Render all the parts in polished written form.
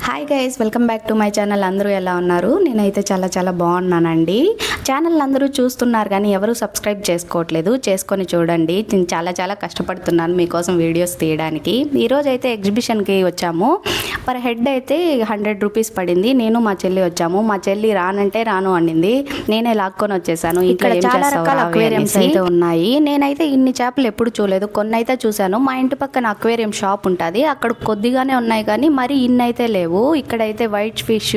Hi guys, welcome back to my channel. అందరూ ఎలా ఉన్నారు? నేనైతే చాలా బాగున్నానండి. ఛానల్ అందరూ చూస్తున్నారు కానీ ఎవరు సబ్స్క్రైబ్ చేసుకోవట్లేదు. చేసుకొని చూడండి. నేను చాలా కష్టపడుతున్నాను మీకోసం వీడియోస్ తీయడానికి. ఈరోజు అయితే ఎగ్జిబిషన్కి వచ్చాము. పర్ హెడ్ అయితే 100 రూపీస్ పడింది. నేను మా చెల్లి వచ్చాము. మా చెల్లి రానంటే రాను అనింది. నేనే లాక్కొని వచ్చేసాను. ఇక్కడ చాలా రకాల అక్వేరియంస్ అయితే ఉన్నాయి. నేనైతే ఇన్ని చేపలు ఎప్పుడు చూడలేదు. కొన్ని అయితే చూశాను. మా ఇంటి పక్కన అక్వేరియం షాప్ ఉంటుంది. అక్కడ కొద్దిగానే ఉన్నాయి కానీ మరి ఇన్ని అయితే లేవు. ఇక్కడైతే వైట్ ఫిష్,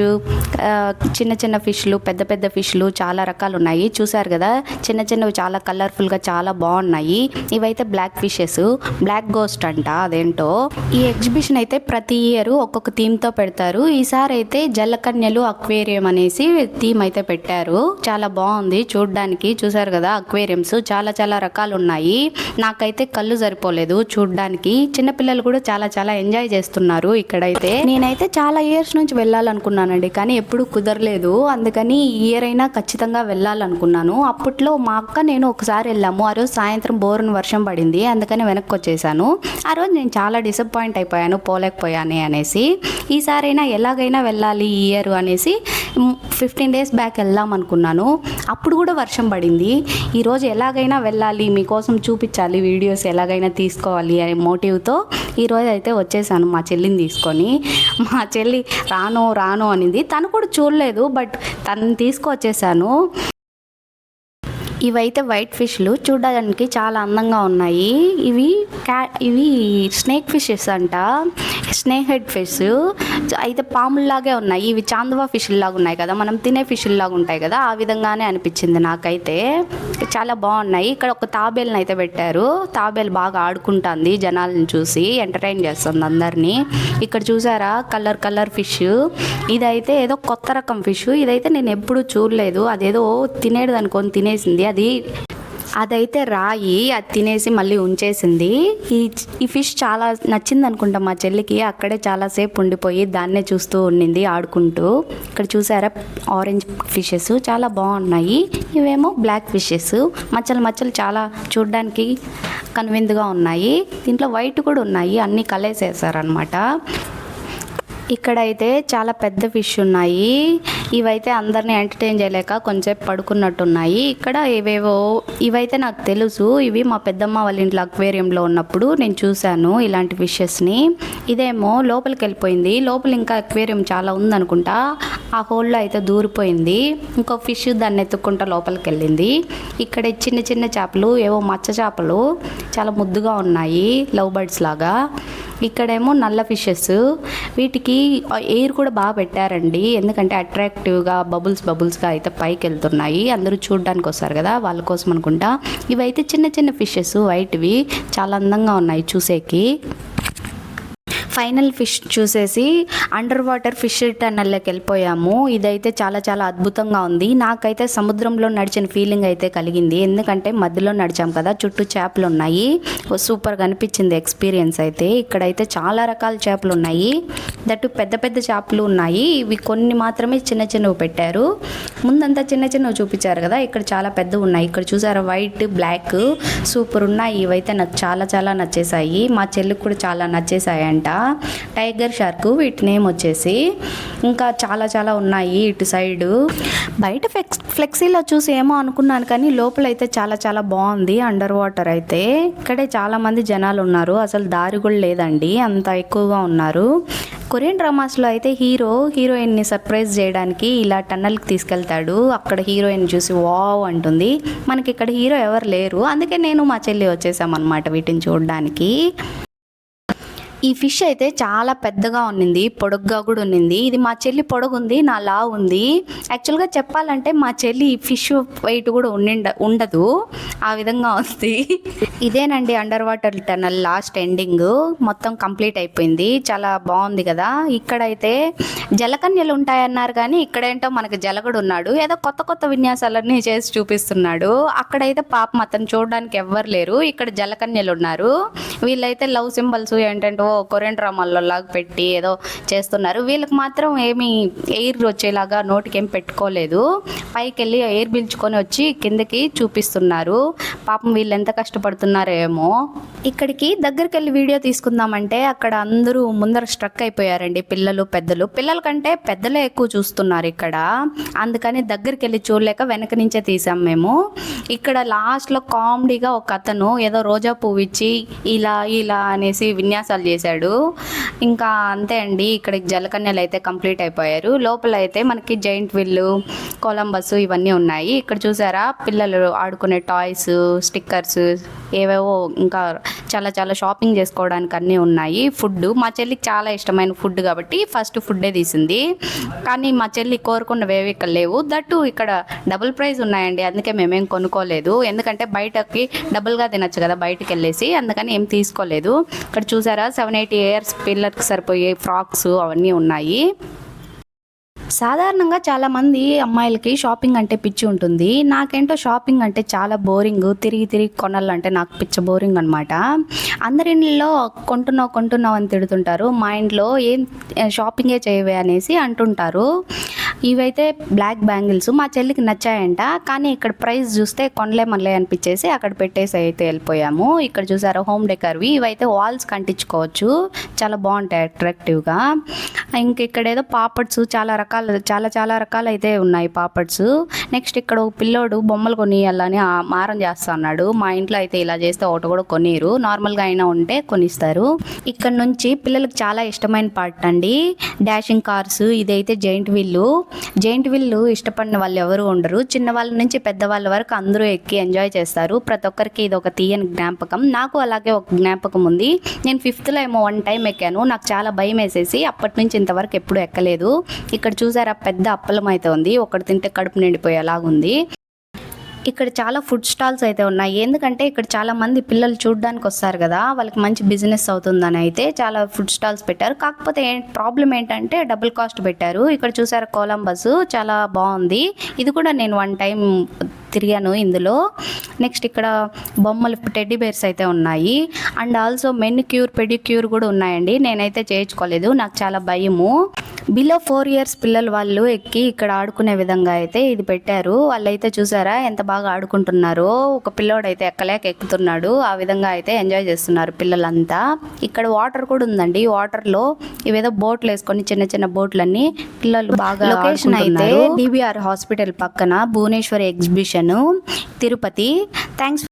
చిన్న ఫిష్లు, పెద్ద ఫిష్లు చాలా రకాలు ఉన్నాయి. చూసారు కదా, చిన్నవి చాలా కలర్ఫుల్గా చాలా బాగున్నాయి. ఇవైతే బ్లాక్ ఫిషెస్, బ్లాక్ గోస్ట్ అంట అదేంటో. ఈ ఎగ్జిబిషన్ అయితే ప్రతి ఇయర్ ఒక్కొక్క థీమ్తో పెడతారు. ఈసారి అయితే జలకన్యలు అక్వేరియం అనేసి థీమ్ అయితే పెట్టారు. చాలా బాగుంది చూడడానికి. చూసారు కదా, అక్వేరియంస్ చాలా రకాలు ఉన్నాయి. నాకైతే కళ్ళు సరిపోలేదు చూడడానికి. చిన్నపిల్లలు కూడా చాలా ఎంజాయ్ చేస్తున్నారు ఇక్కడైతే. నేనైతే చాలా ఇయర్స్ నుంచి వెళ్ళాలనుకున్నానండి, కానీ ఎప్పుడు కుదరలేదు. అందుకని ఈ ఇయర్ అయినా ఖచ్చితంగా వెళ్ళాలనుకున్నాను. అప్పట్లో మా అక్క నేను ఒకసారి వెళ్ళాము. ఆ రోజు సాయంత్రం బోరున వర్షం పడింది. అందుకని వెనక్కి వచ్చేసాను. ఆ రోజు నేను చాలా డిసప్పాయింట్ అయిపోయాను, పోలేకపోయాను అనేసి. ఈసారైనా ఎలాగైనా వెళ్ళాలి ఈ ఇయర్ అనేసి 15 డేస్ బ్యాక్ వెళ్దాం అనుకున్నాను. అప్పుడు కూడా వర్షం పడింది. ఈరోజు ఎలాగైనా వెళ్ళాలి, మీకోసం చూపించాలి, వీడియోస్ ఎలాగైనా తీసుకోవాలి అనే మోటివ్తో ఈరోజు అయితే వచ్చేసాను మా చెల్లిని తీసుకొని. మా చెల్లి రాను అనింది. తను కూడా చూడలేదు, బట్ తను తీసుకొచ్చేసాను. ఇవైతే వైట్ ఫిష్లు చూడడానికి చాలా అందంగా ఉన్నాయి. ఇవి స్నేక్ ఫిషెస్ అంట, స్నేక్ హెడ్ ఫిష్ అయితే పాముల్లాగే ఉన్నాయి. ఇవి చాందవా ఫిష్ లాగా ఉన్నాయి కదా, మనం తినే ఫిష్ లాగా ఉంటాయి కదా, ఆ విధంగానే అనిపించింది నాకైతే. చాలా బాగున్నాయి. ఇక్కడ ఒక తాబేలుని అయితే పెట్టారు. తాబేలు బాగా ఆడుకుంటుంది, జనాలను చూసి ఎంటర్టైన్ చేస్తుంది అందరినీ. ఇక్కడ చూసారా, కలర్ ఫిష్. ఇదైతే ఏదో కొత్త రకం ఫిష్. ఇదైతే నేను ఎప్పుడూ చూడలేదు. అదేదో తినేది అనుకొని తినేసింది. అదైతే రాయి, అది తినేసి మళ్ళీ ఉంచేసింది. ఈ ఫిష్ చాలా నచ్చింది అనుకుంటా మా చెల్లికి. అక్కడే చాలాసేపు ఉండిపోయి దాన్నే చూస్తూ ఉండింది ఆడుకుంటూ. ఇక్కడ చూసారా, ఆరెంజ్ ఫిషెస్ చాలా బాగున్నాయి. ఇవేమో బ్లాక్ ఫిషెస్, మచ్చలు చాలా చూడడానికి కనువిందుగా ఉన్నాయి. దీంట్లో వైట్ కూడా ఉన్నాయి, అన్నీ కలేసేసారనమాట. ఇక్కడైతే చాలా పెద్ద ఫిష్ ఉన్నాయి. ఇవైతే అందరినీ ఎంటర్టైన్ చేయలేక కొంచెంసేపు పడుకున్నట్టున్నాయి. ఇక్కడ ఇవైతే నాకు తెలుసు. ఇవి మా పెద్దమ్మ వాళ్ళ ఇంట్లో అక్వేరియంలో ఉన్నప్పుడు నేను చూశాను ఇలాంటి ఫిషెస్ని. ఇదేమో లోపలికి వెళ్ళిపోయింది. లోపల ఇంకా అక్వేరియం చాలా ఉందనుకుంటా. ఆ హోల్లో అయితే దూరిపోయింది. ఇంకో ఫిష్ దాన్ని ఎత్తుక్కుంటా లోపలికి వెళ్ళింది. ఇక్కడ చిన్న చేపలు, ఏవో మచ్చ చేపలు చాలా ముద్దుగా ఉన్నాయి, లవ్ బర్డ్స్ లాగా. ఇక్కడేమో నల్ల ఫిషెస్. వీటికి ఎయిర్ కూడా బాగా పెట్టారండి, ఎందుకంటే అట్రాక్టివ్గా బబుల్స్గా అయితే పైకి వెళ్తున్నాయి. అందరూ చూడడానికి వస్తారు కదా, వాళ్ళ కోసం అనుకుంటా. ఇవైతే చిన్న ఫిషెస్, వైట్వి చాలా అందంగా ఉన్నాయి చూసేకి. ఫైనల్ ఫిష్ చూసేసి అండర్ వాటర్ ఫిష్ టన్నెల్లోకి వెళ్ళిపోయాము. ఇదైతే చాలా అద్భుతంగా ఉంది. నాకైతే సముద్రంలో నడిచిన ఫీలింగ్ అయితే కలిగింది, ఎందుకంటే మధ్యలో నడిచాం కదా, చుట్టూ చేపలు ఉన్నాయి. సూపర్గా అనిపించింది ఎక్స్పీరియన్స్ అయితే. ఇక్కడైతే చాలా రకాల చేపలు ఉన్నాయి. దట్టు పెద్ద చేపలు ఉన్నాయి. ఇవి కొన్ని మాత్రమే చిన్నవి పెట్టారు. ముందంతా చిన్నవి చూపించారు కదా, ఇక్కడ చాలా పెద్దవి ఉన్నాయి. ఇక్కడ చూసారా, వైట్ బ్లాక్ సూపర్ ఉన్నాయి. ఇవైతే నాకు చాలా నచ్చేసాయి. మా చెల్లికి కూడా చాలా నచ్చేసాయంట. టైగర్ షార్క్ వీటి నేమ్ వచ్చేసి. ఇంకా చాలా ఉన్నాయి ఇటు సైడు. బయట ఫ్లెక్సీలో చూసి ఏమో అనుకున్నాను, కానీ లోపలైతే చాలా బాగుంది అండర్ వాటర్ అయితే. ఇక్కడే చాలా మంది జనాలు ఉన్నారు. అసలు దారి కూడా లేదండి, అంత ఎక్కువగా ఉన్నారు. కొరియన్ డ్రామాస్లో అయితే హీరోయిన్ని సర్ప్రైజ్ చేయడానికి ఇలా టన్నల్కి తీసుకెళ్తాడు. అక్కడ హీరోయిన్ చూసి వావ్ అంటుంది. మనకి ఇక్కడ హీరో ఎవరు లేరు, అందుకే నేను మా చెల్లి వచ్చేసామన్నమాట వీటిని చూడడానికి. ఈ ఫిష్ అయితే చాలా పెద్దగా ఉన్నింది, పొడుగ్గా కూడా ఉన్నింది. ఇది మా చెల్లి పొడుగుంది, నా లా ఉంది. యాక్చువల్గా చెప్పాలంటే మా చెల్లి ఈ ఫిష్ వెయిట్ కూడా ఉండదు, ఆ విధంగా ఉంది. ఇదేనండి under water tunnel last ending. మొత్తం కంప్లీట్ అయిపోయింది. చాలా బాగుంది కదా. ఇక్కడైతే జలకన్యలు ఉంటాయన్నారు, కానీ ఇక్కడేంటో మనకు జలగడు ఉన్నాడు. ఏదో కొత్త విన్యాసాలన్నీ చేసి చూపిస్తున్నాడు. అక్కడైతే పాపం అతను చూడడానికి ఎవ్వరు లేరు. ఇక్కడ జలకన్యలు ఉన్నారు. వీళ్ళైతే లవ్ సింబల్స్ ఏంటంటే ఏవో కొరియన్ డ్రామాల్లో లాగా పెట్టి ఏదో చేస్తున్నారు. వీళ్ళకి మాత్రం ఏమీ ఎయిర్ వచ్చేలాగా నోటికి ఏం పెట్టుకోలేదు. పైకి వెళ్ళి ఎయిర్ పీల్చుకొని వచ్చి కిందకి చూపిస్తున్నారు. పాపం వీళ్ళు ఎంత కష్టపడుతున్నారో ఏమో. ఇక్కడికి దగ్గరికి వెళ్ళి వీడియో తీసుకుందామంటే అక్కడ అందరూ ముందర స్ట్రక్ అయిపోయారండి, పిల్లలు పెద్దలు. పిల్లల కంటే పెద్దలే ఎక్కువ చూస్తున్నారు ఇక్కడ, అందుకని దగ్గరికి వెళ్ళి చూడలేక వెనక నుంచే తీసాం మేము. ఇక్కడ లాస్ట్లో కామెడీగా ఒక అతను ఏదో రోజా పువ్వు ఇచ్చి ఇలా ఇలా అనేసి విన్యాసాలు చేశాడు. ఇంకా అంతే అండి, ఇక్కడ జలకన్యలు అయితే కంప్లీట్ అయిపోయారు. లోపల అయితే మనకి జైంట్ విల్లు, కొలంబస్ ఇవన్నీ ఉన్నాయి. ఇక్కడ చూసారా పిల్లలు ఆడుకునే టాయ్స్, స్టిక్కర్స్, ఏవేవో ఇంకా చాలా చాలా షాపింగ్ చేసుకోవడానికి అన్నీ ఉన్నాయి. ఫుడ్ మా చెల్లికి చాలా ఇష్టమైన ఫుడ్ కాబట్టి ఫస్ట్ ఫుడ్డే తీసింది. కానీ మా చెల్లి కోరుకున్నవేవి ఇక్కడ లేవు. దట్టు ఇక్కడ డబుల్ ప్రైస్ ఉన్నాయండి, అందుకే మేమేం కొనుక్కోలేదు. ఎందుకంటే బయటకి డబుల్గా తినచ్చు కదా బయటకు వెళ్ళేసి, అందుకని ఏం తీసుకోలేదు. ఇక్కడ చూసారా 7-8 ఇయర్స్ పిల్లలకి సరిపోయే ఫ్రాక్స్ అవన్నీ ఉన్నాయి. సాధారణంగా చాలామంది అమ్మాయిలకి షాపింగ్ అంటే పిచ్చి ఉంటుంది. నాకేంటో షాపింగ్ అంటే చాలా బోరింగ్. తిరిగి తిరిగి కొనాలంటే నాకు పిచ్చ బోరింగ్ అనమాట. అందరిలో కొంటున్నావు అని తిడుతుంటారు. మా ఇంట్లో ఏం షాపింగే చేయవే అనేసి అంటుంటారు. ఇవైతే బ్లాక్ బ్యాంగిల్స్ మా చెల్లికి నచ్చాయంట, కానీ ఇక్కడ ప్రైస్ చూస్తే కొనలేమనలే అనిపించేసి అక్కడ పెట్టేసి అయితే వెళ్ళిపోయాము. ఇక్కడ చూసారా హోమ్ డెకర్వి, ఇవైతే వాల్స్ కంటించుకోవచ్చు, చాలా బాగుంటాయి అట్రాక్టివ్గా. ఇంక ఇక్కడ ఏదో పాపడ్స్ చాలా రకాలు అయితే ఉన్నాయి పాపడ్స్. నెక్స్ట్ ఇక్కడ ఒక పిల్లోడు బొమ్మలు కొనియాలని మారం చేస్తా అన్నాడు. మా ఇంట్లో అయితే ఇలా చేస్తే ఒకటి కూడా కొనిరు, నార్మల్గా అయినా ఉంటే కొనిస్తారు. ఇక్కడ నుంచి పిల్లలకు చాలా ఇష్టమైన పార్ట్ అండి డాషింగ్ కార్స్. ఇదైతే జైంట్ విల్లు ఇష్టపడిన వాళ్ళు ఎవరు ఉండరు. చిన్న వాళ్ళ నుంచి పెద్దవాళ్ళ వరకు అందరూ ఎక్కి ఎంజాయ్ చేస్తారు. ప్రతి ఒక్కరికి ఇది ఒక తీయని జ్ఞాపకం. నాకు అలాగే ఒక జ్ఞాపకం ఉంది. నేను 5th ఏమో 1 టైం ఎక్కాను. నాకు చాలా భయం వేసేసి అప్పటి నుంచి ఇంతవరకు ఎప్పుడు ఎక్కలేదు. ఇక్కడ చూసారా పెద్ద అప్పలం అయితే ఉంది, ఒకటి తింటే కడుపు నిండిపోయేలాగుంది. ఇక్కడ చాలా ఫుడ్ స్టాల్స్ అయితే ఉన్నాయి. ఎందుకంటే ఇక్కడ చాలా మంది పిల్లలు చూడడానికి వస్తారు కదా, వాళ్ళకి మంచి బిజినెస్ అవుతుందని అయితే చాలా ఫుడ్ స్టాల్స్ పెట్టారు. కాకపోతే ప్రాబ్లం ఏంటంటే డబుల్ కాస్ట్ పెట్టారు. ఇక్కడ చూసారా కొలంబస్ చాలా బాగుంది. ఇది కూడా నేను 1 టైం తిరిగాను ఇందులో. నెక్స్ట్ ఇక్కడ బొమ్మలు టెడ్డీ బేర్స్ అయితే ఉన్నాయి. అండ్ ఆల్సో మెనిక్యూర్ పెడిక్యూర్ కూడా ఉన్నాయండి. నేనైతే చేయించుకోలేదు, నాకు చాలా భయము. బిలో 4 ఇయర్స్ పిల్లలు వాళ్ళు ఎక్కి ఇక్కడ ఆడుకునే విధంగా అయితే ఇది పెట్టారు. వాళ్ళైతే చూసారా ఎంత బాగా ఆడుకుంటున్నారో. ఒక పిల్లోడైతే ఎక్కలేక ఎక్కుతున్నాడు. ఆ విధంగా అయితే ఎంజాయ్ చేస్తున్నారు పిల్లలంతా. ఇక్కడ వాటర్ కూడా ఉందండి. వాటర్లో ఇవేదో బోట్లు వేసుకొని చిన్న చిన్న బోట్లన్నీ పిల్లలు బాగా. లొకేషన్ అయితే DBR హాస్పిటల్ పక్కన భువనేశ్వరి ఎగ్జిబిషన్, తిరుపతి. థ్యాంక్స్.